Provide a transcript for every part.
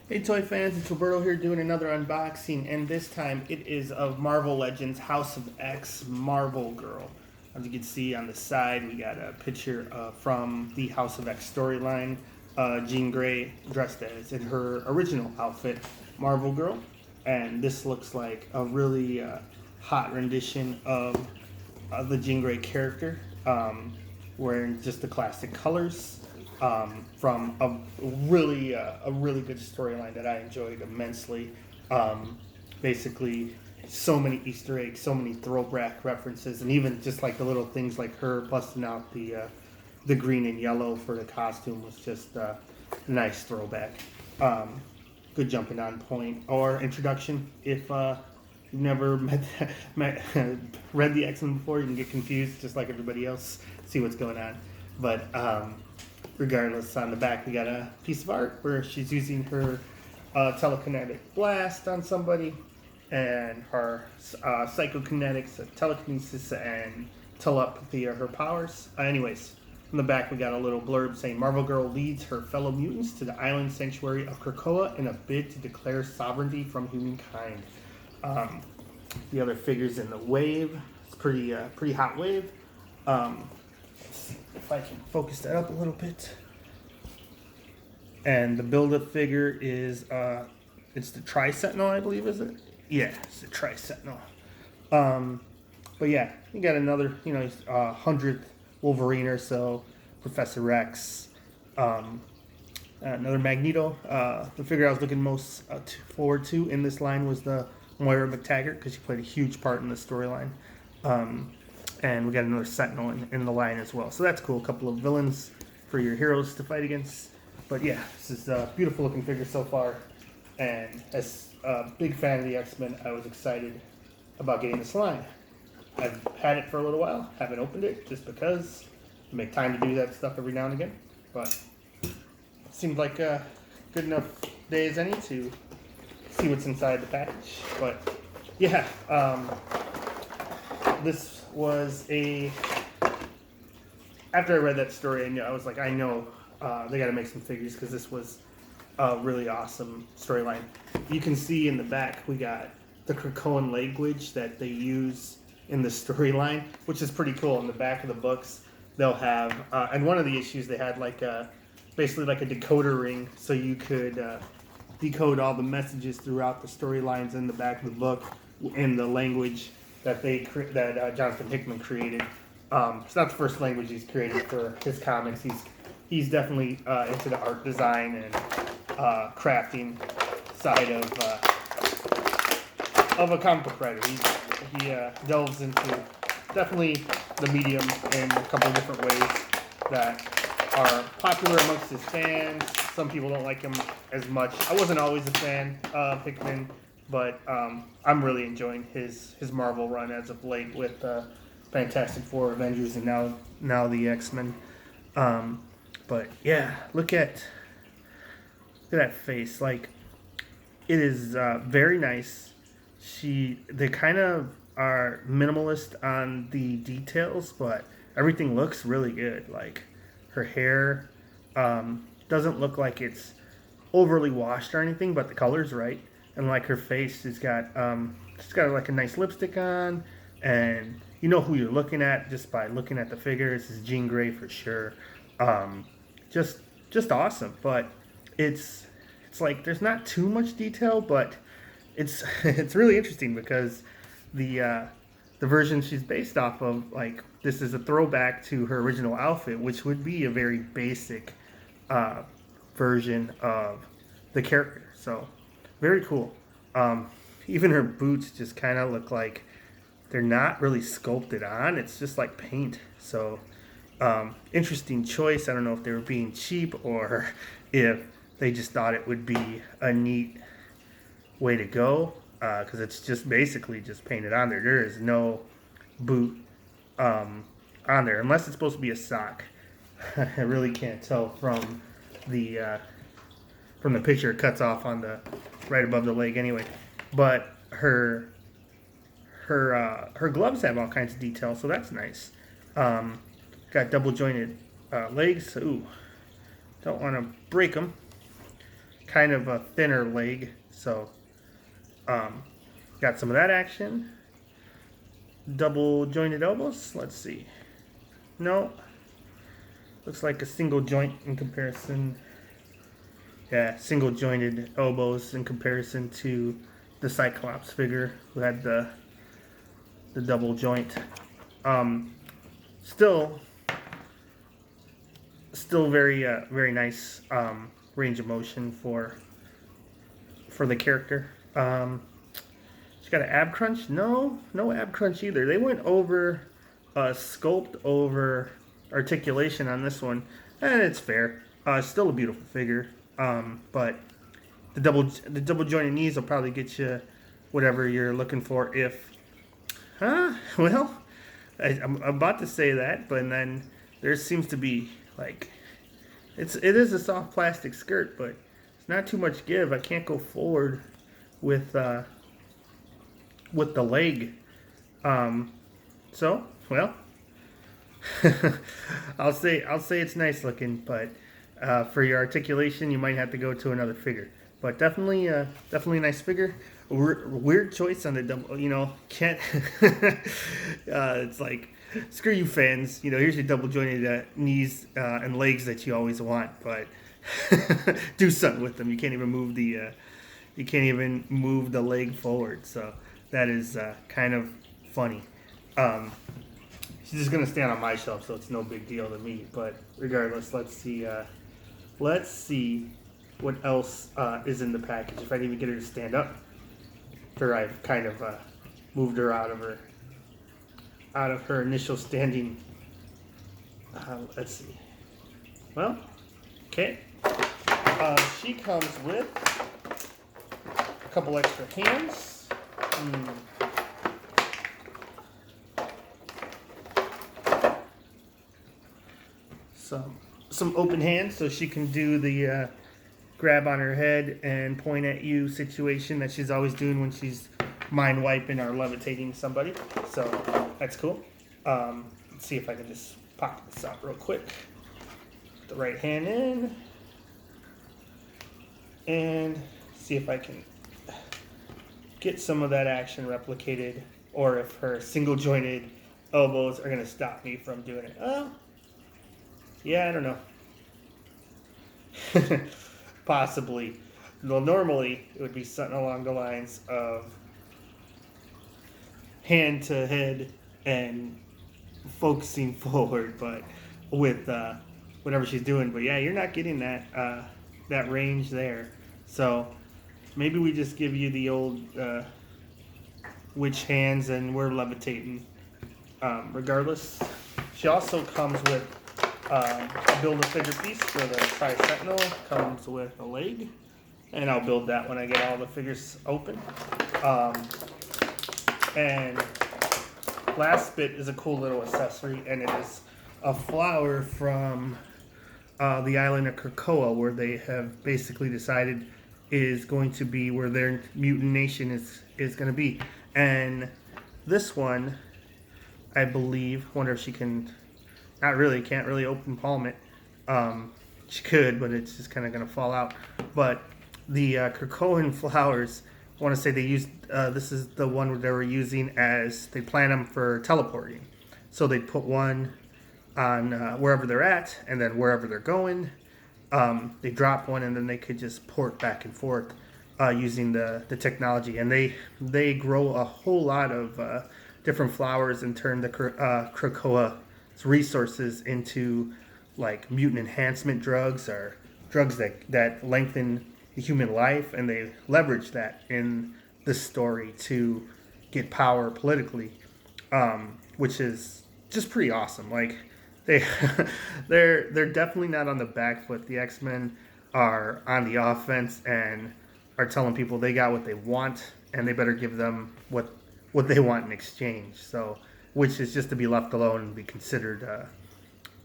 Hey toy fans, it's Roberto here doing another unboxing, and this time it is of Marvel Legends House of X Marvel Girl. As you can see on the side, we got a picture from the House of X storyline. Jean Grey dressed as in her original outfit, Marvel Girl, and this looks like a really hot rendition of the Jean Grey character, wearing just the classic colors. From a really good storyline that I enjoyed immensely. Basically, so many Easter eggs, so many throwback references, and even just like the little things like her busting out the green and yellow for the costume was just a nice throwback. Good jumping on point or introduction. If you've never read the X-Men before, you can get confused just like everybody else, see what's going on. But regardless, on the back we got a piece of art where she's using her telekinetic blast on somebody, and her psychokinetics, telekinesis, and telepathy are her powers. Anyways, on the back we got a little blurb saying Marvel Girl leads her fellow mutants to the island sanctuary of Krakoa in a bid to declare sovereignty from humankind. The other figures in the wave. It's pretty hot wave. If I can focus that up a little bit. And the build-up figure is it's the Tri-Sentinel, I believe, is it? Yeah, it's the Tri-Sentinel. But yeah, you got another, 100th Wolverine or so, Professor X, another Magneto. The figure I was looking most forward to in this line was the Moira McTaggart, because she played a huge part in the storyline. And we got another Sentinel in the line as well. So that's cool. A couple of villains for your heroes to fight against. But yeah, this is a beautiful looking figure so far. And as a big fan of the X-Men, I was excited about getting this line. I've had it for a little while. Haven't opened it just because I make time to do that stuff every now and again. But it seemed like a good enough day as any to see what's inside the package. But yeah, this was after I read that story, I was like, I know they got to make some figures, because this was a really awesome storyline. You can see in the back we got the Krakoan language that they use in the storyline, which is pretty cool. In the back of the books, they'll have, and one of the issues they had basically like a decoder ring, so you could decode all the messages throughout the storylines in the back of the book in the language that Jonathan Hickman created. It's not the first language he's created for his comics. He's definitely into the art design and crafting side of a comic book writer. He delves into definitely the medium in a couple of different ways that are popular amongst his fans. Some people don't like him as much. I wasn't always a fan of Hickman, but I'm really enjoying his Marvel run as of late with Fantastic Four, Avengers, and now the X-Men. But yeah, look at that face. Like, it is very nice. They kind of are minimalist on the details, but everything looks really good. Like, her hair doesn't look like it's overly washed or anything, but the color's right. And like her face, she's got like a nice lipstick on, and you know who you're looking at just by looking at the figure. This is Jean Grey for sure. Just awesome. But it's like there's not too much detail, but it's it's really interesting because the version she's based off of, like, this is a throwback to her original outfit, which would be a very basic version of the character. So very cool. Even her boots just kind of look like they're not really sculpted on. It's just like paint. So interesting choice. I don't know if they were being cheap or if they just thought it would be a neat way to go, because it's just basically just painted on there. There is no boot on there, unless it's supposed to be a sock. I really can't tell from the picture. It cuts off on the right above the leg anyway. But her gloves have all kinds of detail, so that's nice. Got double jointed legs. Ooh, don't want to break them. kind of a thinner leg. So got some of that action. Double jointed elbows. Let's see. No. Looks like a single joint in comparison. Yeah, single jointed elbows in comparison to the Cyclops figure who had the double joint. Still very very nice range of motion for the character. She got an ab crunch? No ab crunch either. They went over sculpt over articulation on this one, and it's fair. Still a beautiful figure, but the double jointed knees will probably get you whatever you're looking for. If, well, I'm about to say that, but then there seems to be like it is a soft plastic skirt, but it's not too much give. I can't go forward with the leg. So, well, I'll say it's nice looking, but for your articulation, you might have to go to another figure. But definitely a nice figure. Weird choice on the double. You know, can't. It's like, screw you fans. You know, here's your double jointed knees and legs that you always want, but do something with them. You can't even move the leg forward. So that is kind of funny. She's just gonna stand on my shelf, so it's no big deal to me. But regardless, let's see what else is in the package. If I can even get her to stand up, after I've kind of moved her out of her initial standing. Let's see. Well, okay. She comes with a couple extra hands. Some open hands, so she can do the grab on her head and point at you situation that she's always doing when she's mind wiping or levitating somebody. So that's cool. Let's see if I can just pop this out real quick. Put the right hand in and see if I can get some of that action replicated, or if her single jointed elbows are going to stop me from doing it. Oh, yeah, I don't know. Possibly. Well, normally it would be something along the lines of hand to head and focusing forward, but with whatever she's doing. But yeah, you're not getting that range there. So maybe we just give you the old witch hands and we're levitating. Regardless, she also comes with a build-a-figure piece for the Tri-Sentinel. Comes with a leg, and I'll build that when I get all the figures open. And last bit is a cool little accessory, and it is a flower from the island of Krakoa, where they have basically decided is going to be where their mutant nation is going to be. And this one, I believe, wonder if she can. Not really, can't really open palm it. She could, but it's just kind of going to fall out. But the Krakoan flowers, I want to say they used, this is the one they were using as, they plant them for teleporting. So they put one on wherever they're at, and then wherever they're going, they drop one, and then they could just port back and forth using the technology. And they grow a whole lot of different flowers and turn the Krakoa resources into like mutant enhancement drugs, or drugs that lengthen the human life, and they leverage that in this story to get power politically, which is just pretty awesome. Like they're definitely not on the back foot. The X-Men are on the offense and are telling people they got what they want, and they better give them what they want in exchange. So, which is just to be left alone and be considered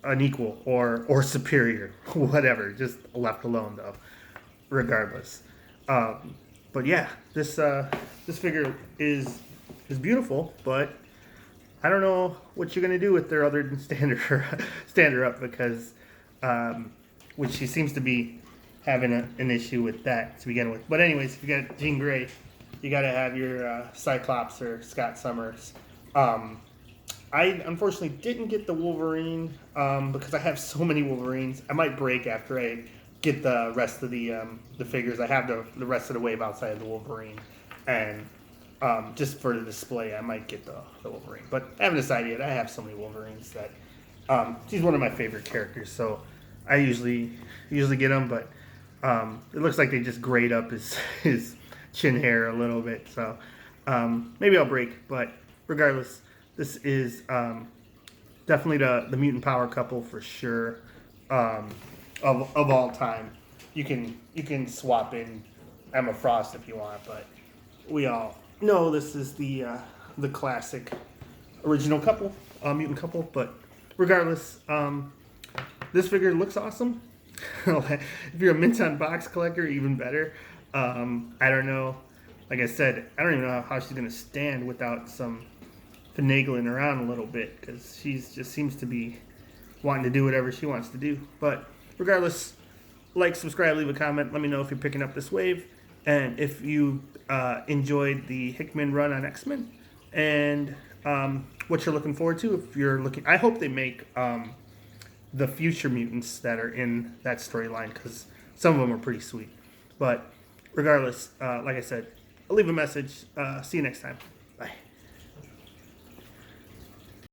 an equal or superior, whatever, just left alone though, regardless. But yeah, this figure is beautiful, but I don't know what you're gonna do with her other than stand her up, because which she seems to be having an issue with that to begin with. But anyways, if you got Jean Grey, you got to have your Cyclops or Scott Summers. I unfortunately didn't get the Wolverine because I have so many Wolverines. I might break after I get the rest of the figures. I have the rest of the wave outside of the Wolverine, and just for the display, I might get the Wolverine. But I haven't decided yet. I have so many Wolverines that he's one of my favorite characters. So I usually get him, but it looks like they just grayed up his chin hair a little bit. So maybe I'll break. But regardless, this is definitely the mutant power couple for sure of all time. You can swap in Emma Frost if you want, but we all know this is the classic original couple, mutant couple. But regardless, this figure looks awesome. If you're a mint on box collector, even better. I don't know. Like I said, I don't even know how she's gonna stand without some finagling around a little bit, because she's just seems to be wanting to do whatever she wants to do. But regardless, like, subscribe, leave a comment. Let me know if you're picking up this wave, and if you enjoyed the Hickman run on X-Men, and what you're looking forward to. If you're looking, I hope they make the future mutants that are in that storyline, because some of them are pretty sweet. But regardless, like I said, I'll leave a message. See you next time.